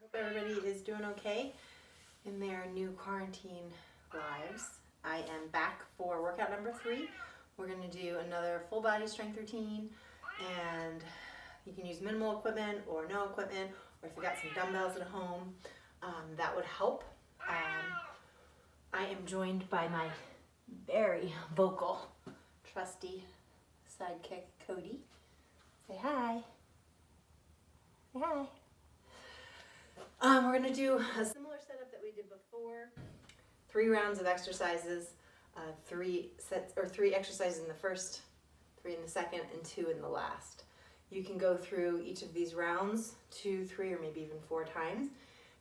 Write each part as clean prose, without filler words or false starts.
Hope everybody is doing okay in their new quarantine lives. I am back for workout number 3. We're going to do another full body strength routine, and you can use minimal equipment or no equipment, or if you got some dumbbells at home, that would help. I am joined by my very vocal, trusty sidekick, Cody. Say hi. Say hi. We're going to do a similar setup that we did before. 3 rounds of exercises, 3 exercises in the first, 3 in the second, and 2 in the last. You can go through each of these rounds 2, 3, or maybe even 4 times,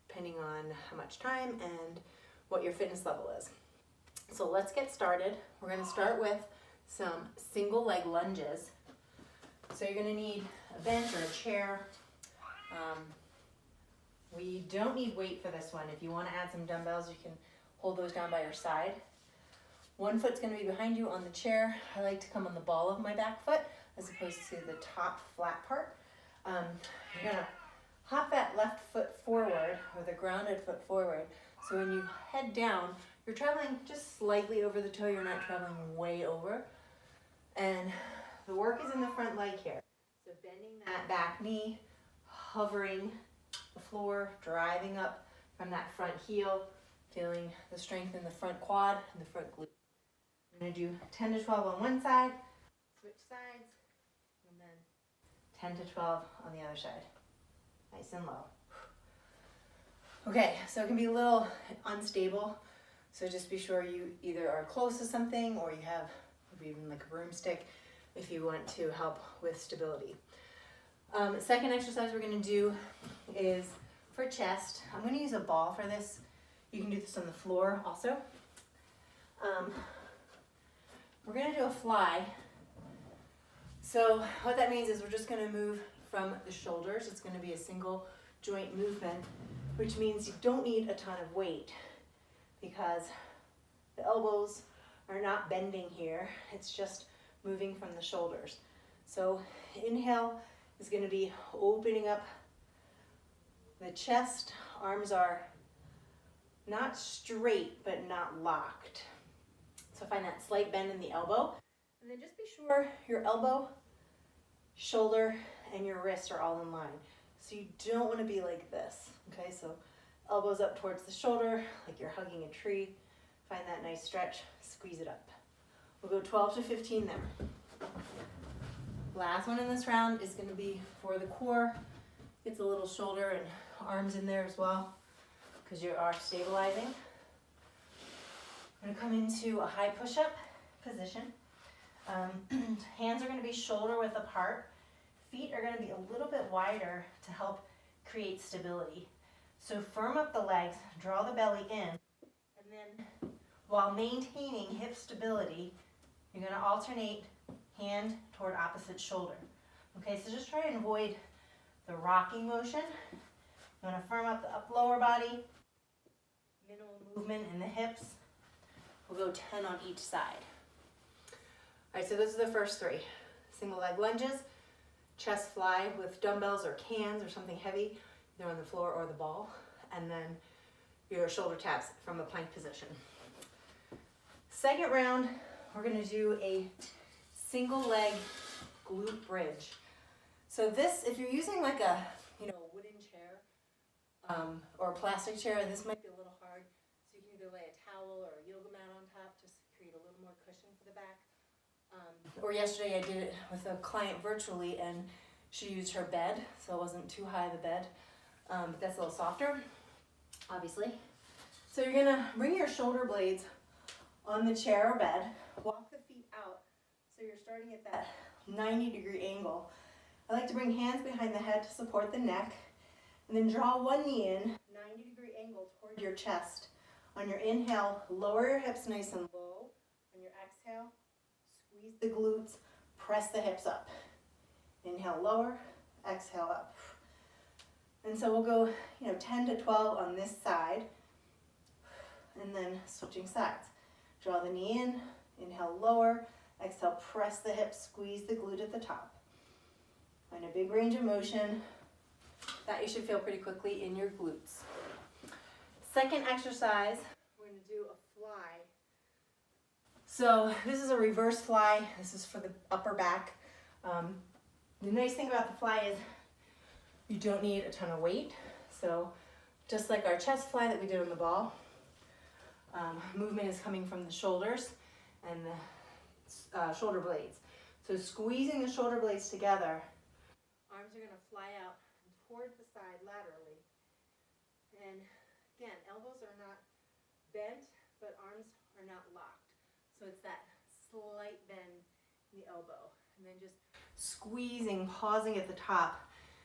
depending on how much time and what your fitness level is. So let's get started. We're going to start with some single leg lunges. So you're going to need a bench or a chair. We don't need weight for this one. If you want to add some dumbbells, you can hold those down by your side. One foot's going to be behind you on the chair. I like to come on the ball of my back foot as opposed to the top flat part. You're going to hop that left foot forward, or the grounded foot forward. So when you head down, you're traveling just slightly over the toe. You're not traveling way over. And the work is in the front leg here. So bending that back knee, hovering the floor, driving up from that front heel, feeling the strength in the front quad and the front glute. I'm going to do 10 to 12 on one side, switch sides, and then 10 to 12 on the other side. Nice and low. Okay, so it can be a little unstable, so just be sure you either are close to something or you have maybe even like a broomstick if you want to help with stability. The second exercise we're going to do is for chest. I'm going to use a ball for this. You can do this on the floor also. We're going to do a fly. So what that means is we're just going to move from the shoulders. It's going to be a single joint movement, which means you don't need a ton of weight because the elbows are not bending here. It's just moving from the shoulders. So inhale is going to be opening up the chest. Arms are not straight, but not locked. So find that slight bend in the elbow. And then just be sure your elbow, shoulder, and your wrist are all in line. So you don't want to be like this. Okay, so elbows up towards the shoulder, like you're hugging a tree. Find that nice stretch, squeeze it up. We'll go 12 to 15 there. Last one in this round is going to be for the core. Gets a little shoulder and arms in there as well because you are stabilizing. I'm going to come into a high push-up position. Hands are going to be shoulder width apart. Feet are going to be a little bit wider to help create stability. So firm up the legs, draw the belly in, and then while maintaining hip stability, you're going to alternate hand toward opposite shoulder. Okay, so just try and avoid the rocking motion. You want to firm up the lower body, minimal movement in the hips. We'll go 10 on each side. All right, so those are the first 3. Single leg lunges, chest fly with dumbbells or cans or something heavy, either on the floor or the ball, and then your shoulder taps from a plank position. Second round, we're going to do a single leg glute bridge. So this, if you're using like a wooden chair or a plastic chair, this might be a little hard. So you can either lay a towel or a yoga mat on top just to create a little more cushion for the back. Or yesterday I did it with a client virtually and she used her bed, so it wasn't too high of a bed. But that's a little softer, obviously. So you're gonna bring your shoulder blades on the chair or bed, walk the feet out. So you're starting at that 90-degree angle. I like to bring hands behind the head to support the neck, and then draw one knee in, 90-degree angle toward your chest. On your inhale, lower your hips nice and low. On your exhale, squeeze the glutes, press the hips up. Inhale, lower, exhale, up. And so we'll go, 10 to 12 on this side, and then switching sides. Draw the knee in, inhale, lower, exhale, press the hips, squeeze the glute at the top. Find a big range of motion. That you should feel pretty quickly in your glutes. Second exercise, we're going to do a fly. So this is a reverse fly. This is for the upper back. The nice thing about the fly is you don't need a ton of weight. So just like our chest fly that we did on the ball, movement is coming from the shoulders and the shoulder blades. So squeezing the shoulder blades together, arms are going to fly out toward the side laterally. And again, elbows are not bent, but arms are not locked. So it's that slight bend in the elbow. And then just squeezing, pausing at the top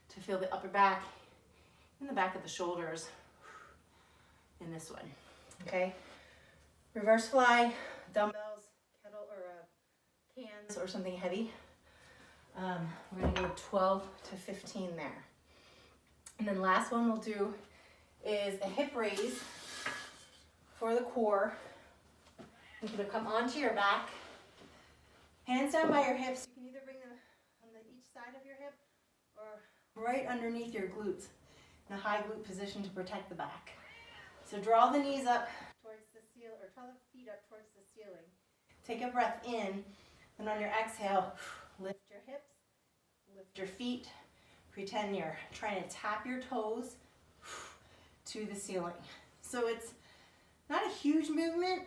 to feel the upper back and the back of the shoulders in this one. Okay? Reverse fly, dumbbells, kettle, or cans, or something heavy. We're going to go 12 to 15 there. And then last one we'll do is a hip raise for the core. You're going to come onto your back, hands down by your hips. You can either bring them on each side of your hip or right underneath your glutes in a high glute position to protect the back. So draw the knees up towards the ceiling, or draw the feet up towards the ceiling. Take a breath in, and on your exhale, lift your hips, lift your feet. Pretend you're trying to tap your toes to the ceiling. So it's not a huge movement,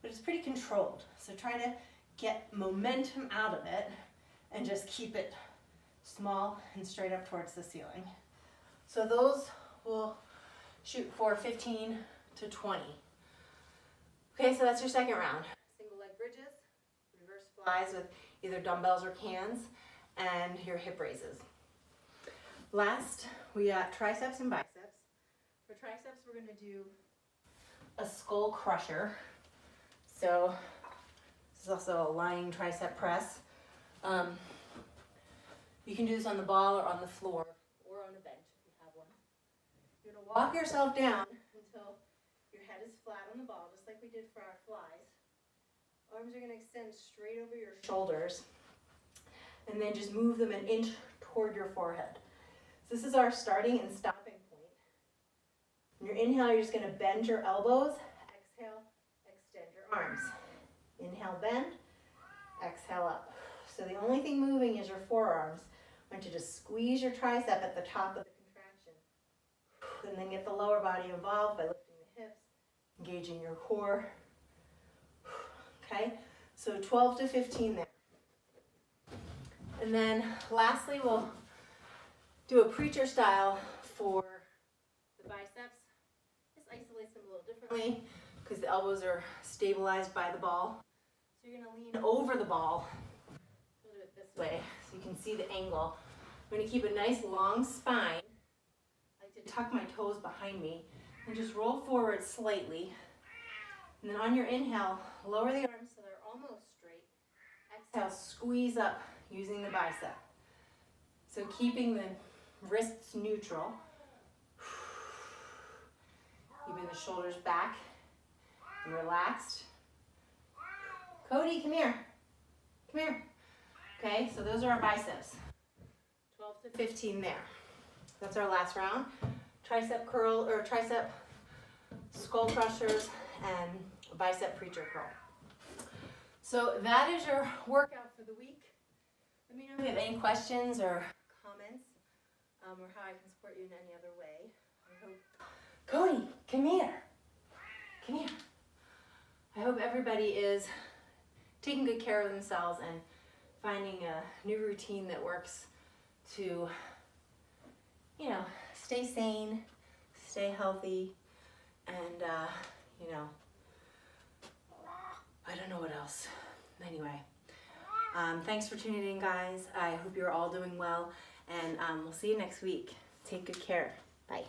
but it's pretty controlled. So try to get momentum out of it and just keep it small and straight up towards the ceiling. So those will shoot for 15 to 20. Okay, so that's your second round. Single leg bridges, reverse flies with either dumbbells or cans, and your hip raises. Last, we got triceps and biceps. For triceps, we're going to do a skull crusher. So this is also a lying tricep press. You can do this on the ball or on the floor or on a bench if you have one. You're going to walk yourself down until your head is flat on the ball, just like we did for our flies. Arms are going to extend straight over your shoulders, and then just move them an inch toward your forehead. So this is our starting and stopping point. On your inhale, you're just going to bend your elbows. Exhale, extend your arms. Inhale, bend. Exhale, up. So the only thing moving is your forearms. I want you to squeeze your tricep at the top of the contraction. And then get the lower body involved by lifting the hips, engaging your core. Okay, so 12 to 15 there. And then lastly, we'll do a preacher style for the biceps. This isolates them a little differently because the elbows are stabilized by the ball. So you're going to lean over the ball. We'll do it this way so you can see the angle. I'm going to keep a nice long spine. I like to tuck my toes behind me and just roll forward slightly. And then on your inhale, lower the arms so they're almost straight. Exhale, squeeze up using the bicep. So keeping the wrists neutral. Keeping the shoulders back and relaxed. Cody, come here. Come here. Okay, so those are our biceps. 12 to 15 there. That's our last round. Tricep curl, or tricep skull crushers, and bicep preacher curl. So that is your workout for the week. Let me know if you have any questions or comments, or how I can support you in any other way. I hope. Cody, come here. Come here. I hope everybody is taking good care of themselves and finding a new routine that works to, stay sane, stay healthy, and, I don't know what else. Anyway, thanks for tuning in, guys. I hope you're all doing well, and we'll see you next week. Take good care. Bye.